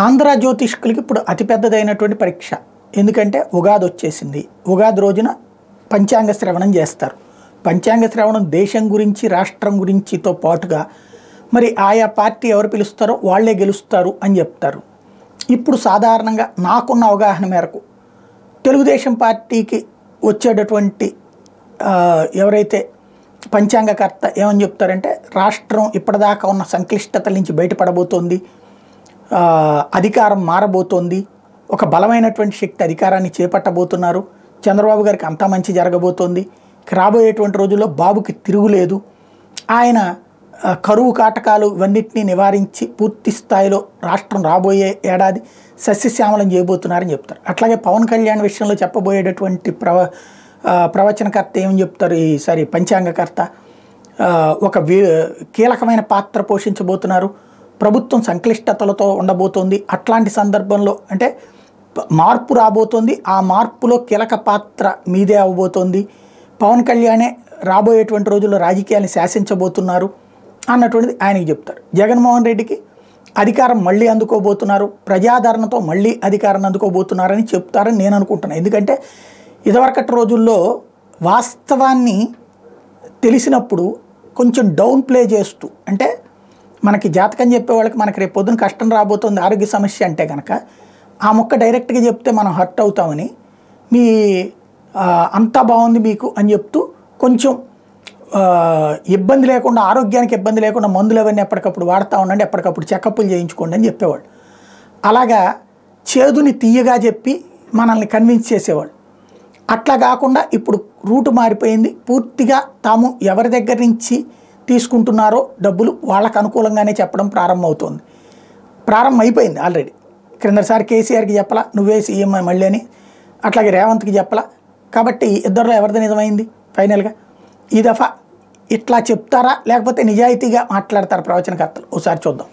ఆంధ్ర జ్యోతిష్కులకి ఇప్పుడు అతిపెద్దదైనటువంటి పరీక్ష. ఎందుకంటే ఉగాది వచ్చేసింది. ఉగాది రోజున పంచాంగ శ్రవణం చేస్తారు. పంచాంగ శ్రవణం దేశం గురించి రాష్ట్రం గురించితో పాటుగా మరి ఆయా పార్టీ ఎవరు పిలుస్తారో వాళ్ళే గెలుస్తారు అని చెప్తారు. ఇప్పుడు సాధారణంగా నాకున్న అవగాహన మేరకు తెలుగుదేశం పార్టీకి వచ్చేటటువంటి ఎవరైతే పంచాంగకర్త ఏమని చెప్తారంటే రాష్ట్రం ఇప్పటిదాకా ఉన్న సంక్లిష్టతల నుంచి బయటపడబోతోంది, అధికారం మారబోతోంది, ఒక బలమైనటువంటి శక్తి అధికారాన్ని చేపట్టబోతున్నారు, చంద్రబాబు గారికి అంతా మంచి జరగబోతోంది, రాబోయేటువంటి రోజుల్లో బాబుకి తిరుగులేదు, ఆయన కరువు కాటకాలు ఇవన్నిటినీ నివారించి పూర్తి స్థాయిలో రాష్ట్రం రాబోయే ఏడాది సస్యశ్యామలం చేయబోతున్నారని చెప్తారు. అట్లాగే పవన్ కళ్యాణ్ విషయంలో చెప్పబోయేటటువంటి ప్రవచనకర్త ఏమని చెప్తారు, ఈసారి పంచాంగకర్త ఒక కీలకమైన పాత్ర పోషించబోతున్నారు, ప్రభుత్వం సంక్లిష్టతలతో ఉండబోతోంది, అట్లాంటి సందర్భంలో అంటే మార్పు రాబోతోంది, ఆ మార్పులో కీలక పాత్ర మీదే అవ్వబోతోంది, పవన్ కళ్యాణే రాబోయేటువంటి రోజుల్లో రాజకీయాన్ని శాసించబోతున్నారు అన్నటువంటిది ఆయనకి చెప్తారు. జగన్మోహన్ రెడ్డికి అధికారం మళ్ళీ అందుకోబోతున్నారు, ప్రజాదరణతో మళ్ళీ అధికారాన్ని అందుకోబోతున్నారని చెప్తారని నేను అనుకుంటున్నాను. ఎందుకంటే ఇదివరకటి రోజుల్లో వాస్తవాన్ని తెలిసినప్పుడు కొంచెం డౌన్ ప్లే చేస్తూ, అంటే మనకి జాతకం చెప్పే వాళ్ళకి మనకి రేపు పొద్దున కష్టం రాబోతుంది, ఆరోగ్య సమస్య అంటే కనుక ఆ మొక్క డైరెక్ట్గా చెప్తే మనం హర్ట్ అవుతామని మీ అంతా బాగుంది మీకు అని చెప్తూ కొంచెం ఇబ్బంది లేకుండా, ఆరోగ్యానికి ఇబ్బంది లేకుండా మందులు అవన్నీ ఎప్పటికప్పుడు వాడుతూ ఉండండి, ఎప్పటికప్పుడు చెకప్లు చేయించుకోండి అని చెప్పేవాళ్ళు. అలాగా చేదుని తీయగా చెప్పి మనల్ని కన్విన్స్ చేసేవాళ్ళు. అట్లా కాకుండా ఇప్పుడు రూటు మారిపోయింది. పూర్తిగా తాము ఎవరి దగ్గర నుంచి తీసుకుంటున్నారో డబ్బులు వాళ్ళకు అనుకూలంగానే చెప్పడం ప్రారంభం అయిపోయింది ఆల్రెడీ. క్రిందసారి కేసీఆర్కి చెప్పలా నువ్వే సీఎం మళ్ళీ అని, అట్లాగే రేవంత్కి చెప్పలా. కాబట్టి ఇద్దరిలో ఎవరిది నిజమైంది ఫైనల్గా? ఈ దఫా ఇట్లా చెప్తారా లేకపోతే నిజాయితీగా మాట్లాడతారా ప్రవచనకర్తలు? ఒకసారి చూద్దాం.